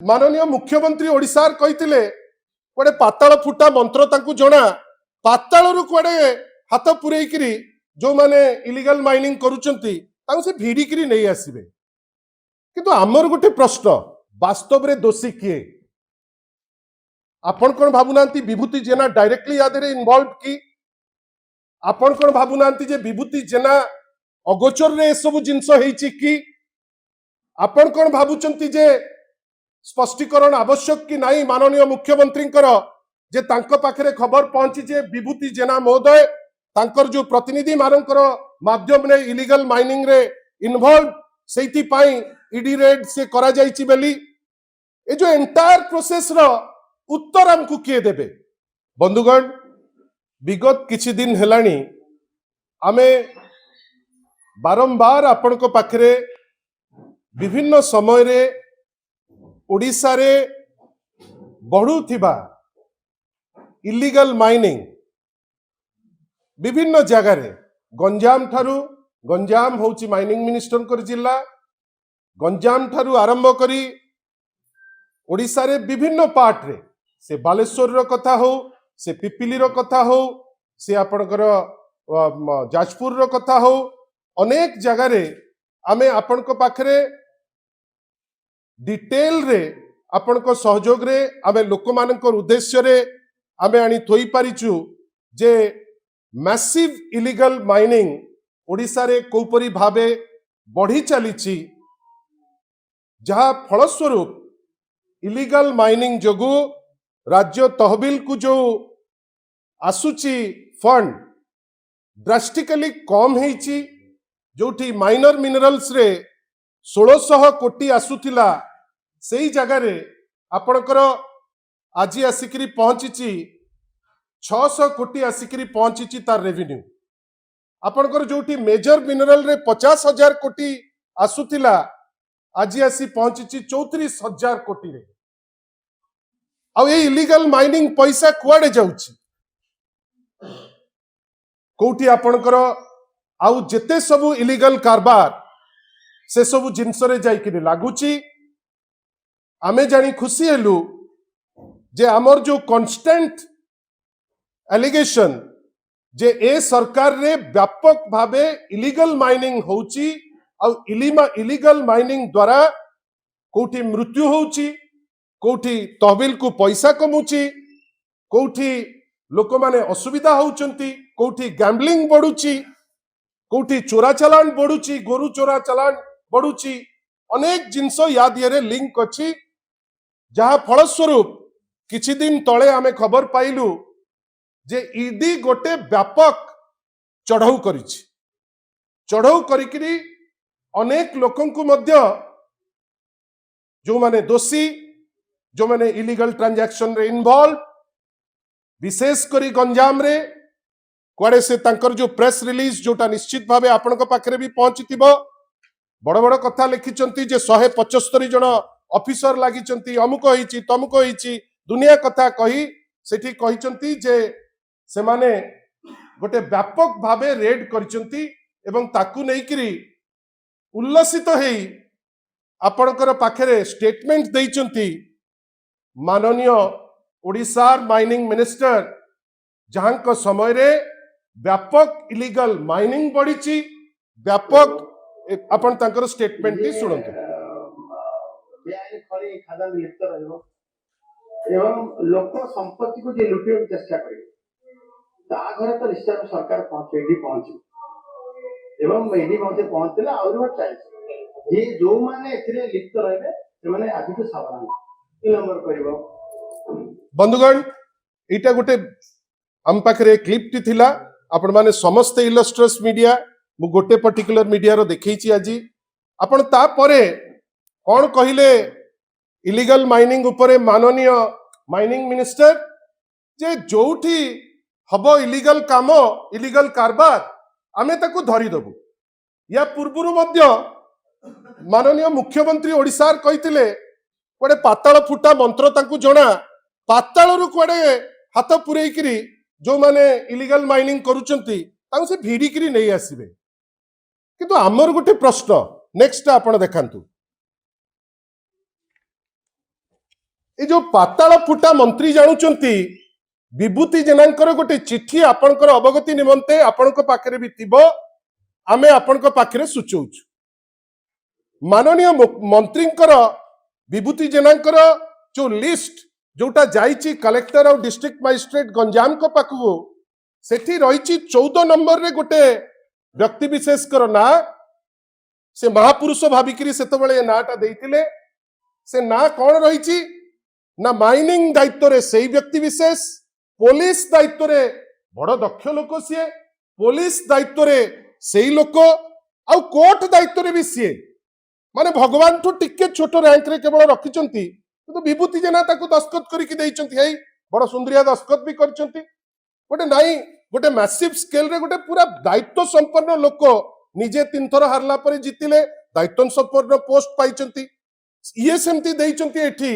माननीय मुख्यमंत्री ओडिशार कहिथिले कोडे पाताल फुटा मंत्र तांकु जणा पातालरु कोडे हाथ पुरेइकरी जो माने इलीगल माइनिंग करूचंती तांकु से भिड़िकरी नहीं आसीबे। किंतु आमर गोटे प्रश्न वास्तव रे दोषी किए आपण कोन भाबुनांती विभूति जेना डायरेक्टली यादरे इन्वॉल्व की आपण कोन भाबुनांती जे विभूति जेना अगोचर रे सब जिंस हेची की आपण कोन भाबुचंती जे स्पष्टीकरण आवश्यक कि नहीं माननीय मुख्यमंत्री जे तांको पाखरे खबर पहुंची जे विभूति जेना महोदय तांकर जो प्रतिनिधि मानकर माध्यम रे इलीगल माइनिंग रे इन्वॉल्व सेति पाई ईडी रेड से करा जाईची बेली ए जो एंटायर प्रोसेस रो उत्तर हमकु किए देबे। बंधुगण विगत किछि दिन हेलानी आमे बारंबार आपण को पाखरे विभिन्न समय रे ओडिशा रे बढ़ुथिबा इलीगल माइनिंग विभिन्न जगह रे गंजाम ठारू गंजाम होची माइनिंग मिनिस्टर कर जिला गंजाम ठारू आरंभ करी ओडिशा रे विभिन्न पार्ट रे से बालेश्वर रो कथा हो से पिपिली रो कथा हो से आपनकर जाजपुर रो कथा हो अनेक जगह रे आमे आपन को पाखरे डिटेल रे आपण को सहयोग रे आमे लोक मानकर उद्देश्य रे आमे आनी थोई पारिचु जे मैसिव इलीगल माइनिंग ओडिशा रे कोपरी भाबे बढ़ी चलीची जहा फलस्वरूप इलीगल माइनिंग जोगु राज्य तहबिल को जो आसुची फंड ड्रास्टिकली कम हेची जोठी माइनर मिनरल्स रे 1600 कोटी आसुथिला सेही जगह रे आपणकर आज आसिकरी पहुंची 600 कोटी आसिकरी पहुंची तार रेवेन्यू आपणकर जोठी मेजर मिनरल रे 50,000 कोटी आसुथिला आज आसी पहुंची 34,000 कोटी रे। आ ये इलीगल माइनिंग पैसा कुआडे जाउची कोठी आपणकर आउ जेते सबु इलीगल कारबार से सबु जिनस रे जाइकरी लागुची आमे जानी खुशी हेलु जे आमर जो कांस्टेंट एलिगेशन जे ए सरकार रे व्यापक भावे इलीगल माइनिंग होची आ इलीगल माइनिंग द्वारा कोठी मृत्यु होची कोठी तहबिल को पैसा कमुची कोठी लोक माने असुविधा होचंती कोठी गैम्बलिंग बढ़ुची कोठी चोरा चालान बढ़ुची गोरु चोरा चालान बढ़ुची अनेक जिनस या दिए लिंक अच्छी जहा फलस्वरूप किछि दिन तले आमे खबर पाइलु जे ईडी गोटे व्यापक चढ़ाऊ करिछि चढ़ाऊ करिकरी अनेक लोकन को मध्य जो माने दोषी जो माने इलीगल ट्रांजैक्शन रे इन्वॉल्व विशेष करी गंजाम रे कुआडे से तांकर जो प्रेस रिलीज जोटा निश्चित भावे आपण को पाखरे भी पहुंचीथिबो बड़ बड़ कथा लिखिचंती जे 175 जन ऑफिसर लागिचंती अमुक होईची तमुक होईची दुनिया कथा कही सेठी कहिचंती जे से माने गोटे व्यापक भावे रेड करिचंती एवं ताकू नेइकरी उल्लसित हेई आपणकर पाखरे स्टेटमेंट देइचंती माननीय ओडिशा माइनिंग मिनिस्टर जहां समय रे व्यापक इलीगल माइनिंग बढ़ी व्यापक अपन तांकर स्टेटमेंट ही सुनंतु बेआईन खणी खादान लिप्त रहइबो एवं लोक संपत्ति को जे लुटियो चेष्टा करियो ता घरे तो निश्चय सरकार पहुंचे एवं एडी पहुंचला और वो चाहिए जे जो माने एथिरे लिप्त रहबे से माने आदि को सावधान नंबर करिवो। बंधुगण इटा गोटे हम पाखरे क्लिप टी थिला आपण माने समस्त इलस्ट्रस मीडिया मु गोटे पर्टिकुलर मीडिया रो देखैची आजी आपण ता परे कोन कहिले इलीगल माइनिंग उपरे माननीय माइनिंग मिनिस्टर जे जोठी हबो इलीगल काम इलीगल कारबार आमे ताकू धरी दबु या पूर्वरु मध्य माननीय मुख्यमंत्री ओडिशार कहिथिले कोडे पाताल फुटा मंत्र ताकू जणा पातालरु कोडे हाथ पुरेइकरी जो माने इलीगल माइनिंग करूचंती ताकू से भिड़िकरी नहीं आसीबे। किंतु आमर गोटे प्रश्न नेक्स्ट आपण देखांतु ए जो पाताल फुटा मंत्री जानुचंती विभूति जेनांकर गोटे चिठी आपणकर अवगति निमंते आपणक पाखरे भी थिबो आमे आपणक पाखरे सूचौछु माननीय मंत्रींकर विभूति जेनांकर जो लिस्ट जोटा जाइची कलेक्टर और डिस्ट्रिक्ट मजिस्ट्रेट गंजाम को पाखु सेठी रहिची 14 नंबर रे गोटे व्यक्ति विशेष कर ना से महापुरुष भाविकी सेतबेले नाटा देइतिले से ना कौन रही ना माइनिंग दायित्व रे सही व्यक्ति विशेष पुलिस दायित्व रे बड़ दक्ष लोक सी पुलिस दायित्व रे सही लोक आउ कोर्ट दायित्व रे भी सी माने भगवान ठू टिके छोट रैंक रे केवल रखिचंती तो विभूति जेना ताको दस्खत करिक देइचंती हेई बड़ सुंदरिया दस्खत भी करचंती गोटे नाई गोटे मैसिव स्केल रे गोटे पूरा दायित्व संपन्न लोक निजे 3 थर हारला पर जितिले दायित्व संपन्न पोस्ट पाइचंती ये सेमती देइचंती एठी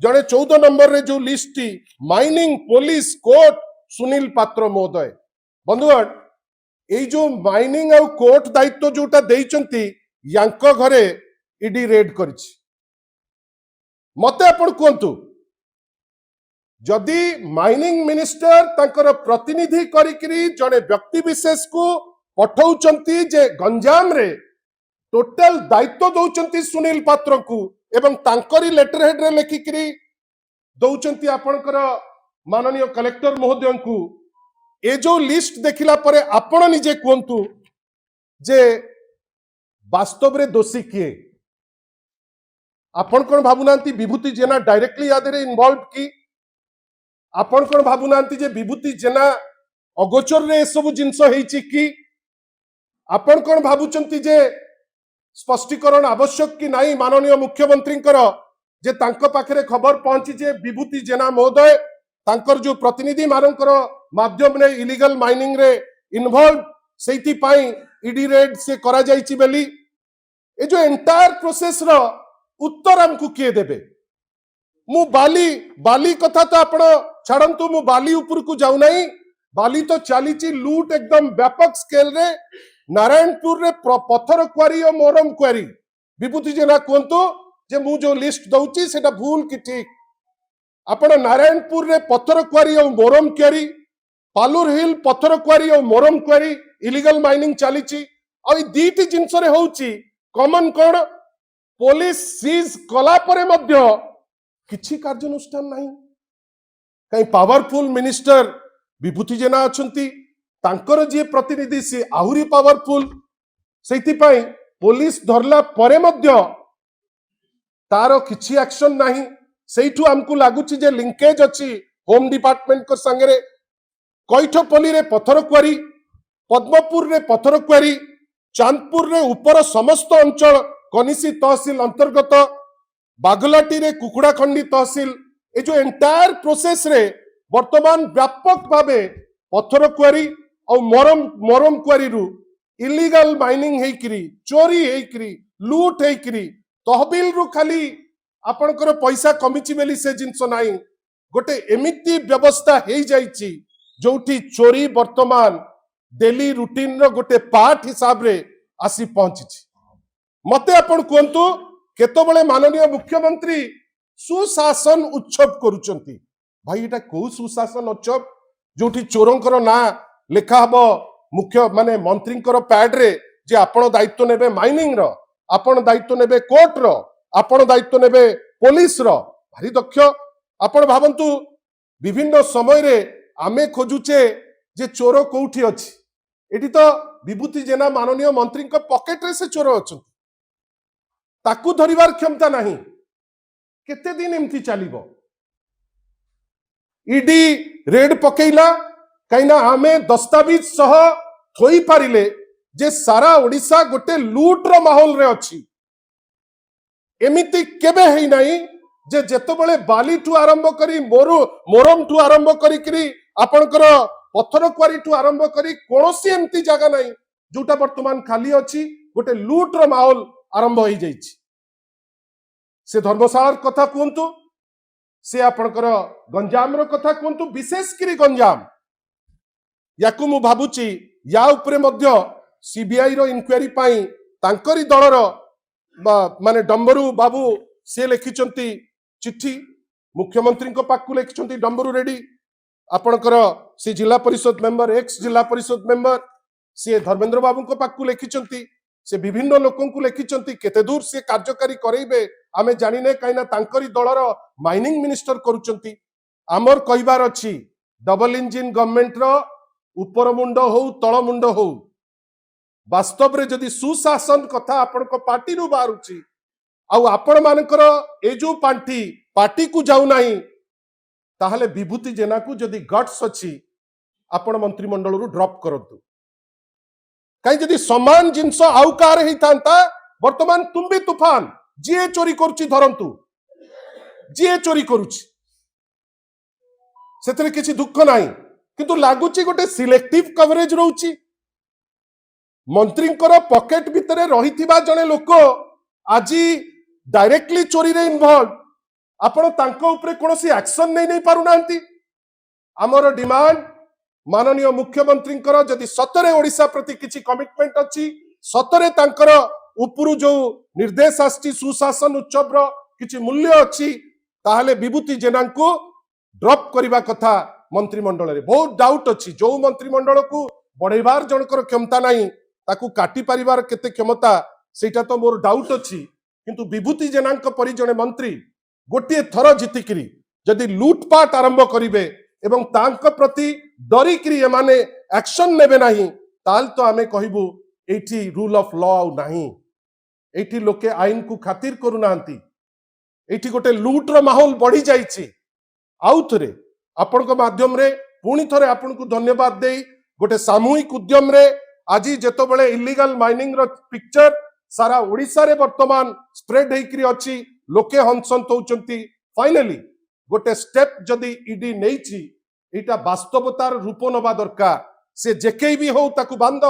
जड़े 14 नंबर रे जो list mining police court Sunil पात्र महोदय बंधुगण ये जो माइनिंग और कोर्ट दायित्व जोटा देइचंती यांको घरे ईडी रेड करिछि मते आपण कहतु जदि माइनिंग मिनिस्टर तांकर प्रतिनिधि करिकरी जड़े व्यक्ति विशेष को पठाउचंती जे गंजाम रे टोटल दायित्व दौचंती सुनील पात्र को एवं तांकरी लेटर हेड रे लेखिकरी दौचंती आपणकर माननीय कलेक्टर महोदय को ए जो लिस्ट देखिला परे आपण निजे कहतु जे वास्तव रे दोषी किए आपण कोन भाबुनांती विभूति जेना डायरेक्टली यादरे इन्वॉल्व की आपण कोन भाबुनांती जे विभूति जेना अगोचर रे सब जिंस हेची की आपण कोन भाबुचंती जे स्पष्टीकरण आवश्यक कि नहीं माननीय मुख्यमंत्री जे तांको पाखरे खबर पहुंची जे विभूति जेना महोदय तांकर जो प्रतिनिधि मानकर माध्यम रे इलीगल माइनिंग रे इन्वॉल्व सेति पाई ईडी रेड से करा जाईची बेली ए जो एंटायर प्रोसेस रो उत्तर हमकु किए देबे मु बाली कथा तो आपण छाड़ंतु मु बाली ऊपर को जाऊ नहीं बाली तो चलीची लूट एकदम व्यापक स्केल रे नारायणपुर रे पत्थर क्वारी और मोरम क्वारी विभूति जेना कहतु जे मु जो लिस्ट दउची सेटा भूल कि ठीक आपण नारायणपुर रे पत्थर क्वारी और मोरम क्वारी पालुर हिल पत्थर क्वारी और मोरम क्वारी इलीगल माइनिंग चलीची और दीटी जिनस रे होउची कॉमन कोड पुलिस सीज कला परे मध्य किछि कार्यानुष्ठान नहीं कहीं पावरफुल मिनिस्टर विभूति जेना अछंती तांकर जे प्रतिनिधि से आहुरी पावरफुल सेति पाई पुलिस धरला परे मध्य तार किछि एक्शन नहीं सेठू हमकु लागुची जे लिंकेज अछि होम डिपार्टमेंट को संगे कैठपल्ली रे पत्थर क्वारी पद्मपुर रे पत्थर क्वारी चांदपुर रे ऊपर समस्त अंचल कनिसी तहसील अंतर्गत बागलाटी रे कुकुड़ा खंडी तहसील ए जो एंटायर प्रोसेस रे वर्तमान व्यापक भावे पत्थर क्वारी और मोरम क्वारी रु इलीगल माइनिंग हेकरी चोरी हेकरी लूट हेकरी तहबिल रु खाली आपनकर पैसा कमिची बेली से जिंस नाही गोटे एमिति व्यवस्था हे जाईची जोठी चोरी वर्तमान डेली रूटीन रो गोटे पार्ट हिसाब रे आसी पहुंची मते आपण कहतु केतबेले माननीय मुख्यमंत्री सुशासन उत्सव करूचंती भाई एटा को सुशासन उत्सव जोठी चोरंकर ना लिखा हबो मुख्य माने मंत्रींकर पैड रे जे आपण दायित्व नेबे माइनिंग रो आपण दायित्व नेबे कोर्ट रो आपण दायित्व नेबे पुलिस रो भारी दक्ष आपण भाबंतु विभिन्न समय रे आमे खोजुचे जे चोर कोठी अछि एटी तो विभूति जेना माननीय मंत्री को पॉकेट रे से चोर अछि ताकू धरिवार क्षमता नहीं केते दिन एमती चलिबो ईडी रेड पकेइला कहीं आमे दस्तावेज सह थोई पारिले जे सारा ओडिशा गोटे लूट रो माहौल रे अछि एमिति केबे हेई नाही जे जेतबेले बाली ठू आरंभ करी मोरम ठू आरंभ करी आपनकर पत्थर क्वारी ठू आरंभ करी कोनोसी एमती जगह नाही जोटा वर्तमान खाली अछि गोटे लूट रो माहौल आरंभ हो जाइछि से धर्मशाला कथा कहतु से आपनकर गंजाम रो कथा कहतु विशेष करी गंजाम याकु मु भाबुची या उपरे मध्य सीबीआई रो इंक्वायरी पाई तांकरी दलर माने डंबरू बाबू से लिखिचंती चिट्ठी मुख्यमंत्री पाखु लिखिं डंबरू रेड्डी आपणकर सी जिला परिषद मेंबर एक्स जिला परिषद मेंबर सी धर्मेंद्र बाबू पाखु लिखिं से विभिन्न लोक लिखिं केते दूर सी कार्यकारी करेबे आमे जानिने कहीं तांकरी दलर माइनिंग मिनिस्टर करुचंती आमर कहबार अछि डबल इंजिन गवर्नमेंट रो ऊपर मुंड हो तल मुंड हो वास्तव रे जदि सुशासन कथा आपण पार्टी रू बाहरुची आउ आपण मानकर ए जो पांठी पार्टी को जाऊ नाही ताहले विभूति जेना को जदि गट्स अछि आपण मंत्रिमंडल रू ड्रॉप करंतु कहीं जदि समान जिनस आउ कार ही थांता वर्तमान तुम भी तूफान जीए चोरी करुची धरंतु जीए चोरी करुची सेतरे किछि दुख नाही किंतु लागुची गोटे सिलेक्टिव कवरेज रहउची मंत्रींकर पॉकेट भितरे रहिथिबा जणे लोक आज डायरेक्टली चोरी रे इन्वॉल्व आपण तांको ऊपर कोनोसी एक्शन नहीं पारु नांती हमर डिमांड माननीय मुख्यमंत्री जदि सतरे ओडिशा प्रति किछि कमिटमेंट अछि सतरे तांकर उपरु जो निर्देश आछि सुशासन उच्चब्र किछि मूल्य अछि ताहले विभूति जेना को ड्रॉप करबा कथा मंत्रिमंडल रे बहुत डाउट अछि जो मंत्रिमंडल को बढ़ेबार जनकर क्षमता नाही ताकू काटी परिवार केते क्षमता सेटा तो मोर डाउट अछि किंतु विभूति जेनांक परि जने मंत्री गोटे थर जितिकरी जदि लूटपाट आरंभ करिवे एवं तांक प्रति डरिकरी एमाने एक्शन नेबे नाही ताल तो आमे कहिबु एठी रूल ऑफ लॉ नाही एठी लोके आईन को खातिर करू नांती एठी गोटे लूट रो माहौल बढ़ी जाईची आउ थरे आपण को माध्यम रे पुणी थरे आपण को धन्यवाद देई गोटे सामूहिक उद्यम रे आज जेतो बेले इलीगल माइनिंग रो पिक्चर सारा ओडिसा रे वर्तमान स्प्रेड हेकरी अछि लोके हंसंत होउचंती फाइनली गोटे स्टेप जदि ईडी नेइची एटा वास्तवतार रूप नबा दरकार से जेके भी हो ताकू बांध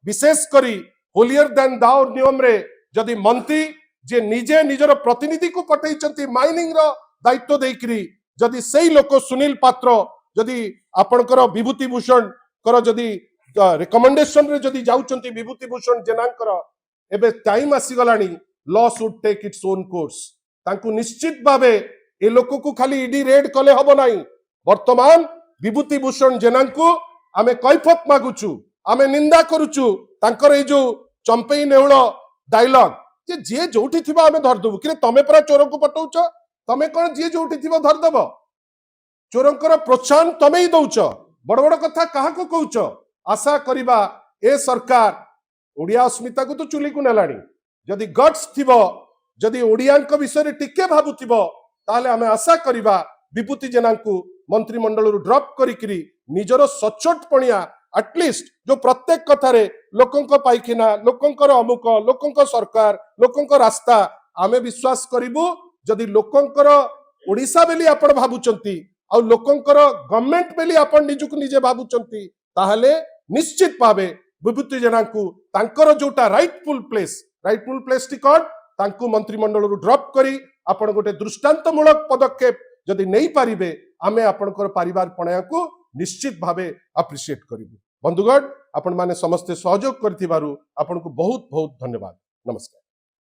विशेष करी होलियर देन दाओ नियम रे जदि मंत्री जे निजे निजर प्रतिनिधि को पठैचंती माइनिंग रो दायित्व देइकरी जदि सेई लोक सुनील पात्र जदि आपणकर विभूति भूषण कर जदि रिकमेंडेशन रे जदि जाउचंती विभूति भूषण जेनांकर एबे टाइम आसी गलानी law should take its own course तांकू निश्चित भावे ए लोक को खाली ईडी रेड कले हबो नाही वर्तमान विभूति भूषण जेनांकू आमे कैफत मागुचु आमे निंदा करूचु तांकर ए जो चंपेई नेउळ डायलॉग जे जे जोठी थिबा आमे धर दबु कि तमे परा चोर को पटौच तमे कोन जे जोठी थिबा धर दब चोरंकर प्रोत्साहन तमे ही दउच बड़ बड़ कथा काहा को कहउच आशा करिबा ए सरकार ओडिया अस्मिता को तो चुली को नेलाणी जदि गट्स थिबो जदि ओडियांक विषय रे टिके भाबुथिबो ताले आमे आशा करिबा विभूति जेनांकू मंत्रिमंडल ड्रॉप करिकरी निजर सचोट पणिया एटलिस्ट जो प्रत्येक कथा रे लोकंक पाइखिना लोकंकर अमुक लोकंक सरकार लोकंक रास्ता आमे विश्वास करिबु जदि लोकंकर ओडिसा बेली आपण भाबुचंती आ लोकंकर गवर्नमेंट बेली आपण निजुक निजे भाबुचंती ताहले निश्चित भावे विभूति जेनांकू तांकर जोटा राइटफुल प्लेस टिकट तांकू मंत्रिमंडल ड्रॉप करी आपण गोटे दृष्टांतमूलक पदक्षेप जदि नहीं पारिबे आमे आपणकर परिवार पणया को निश्चित भावे अप्रिशिएट करिबु बंधुगण आपण माने समस्त सहयोग करथिबारु आपण को बहुत बहुत धन्यवाद नमस्कार।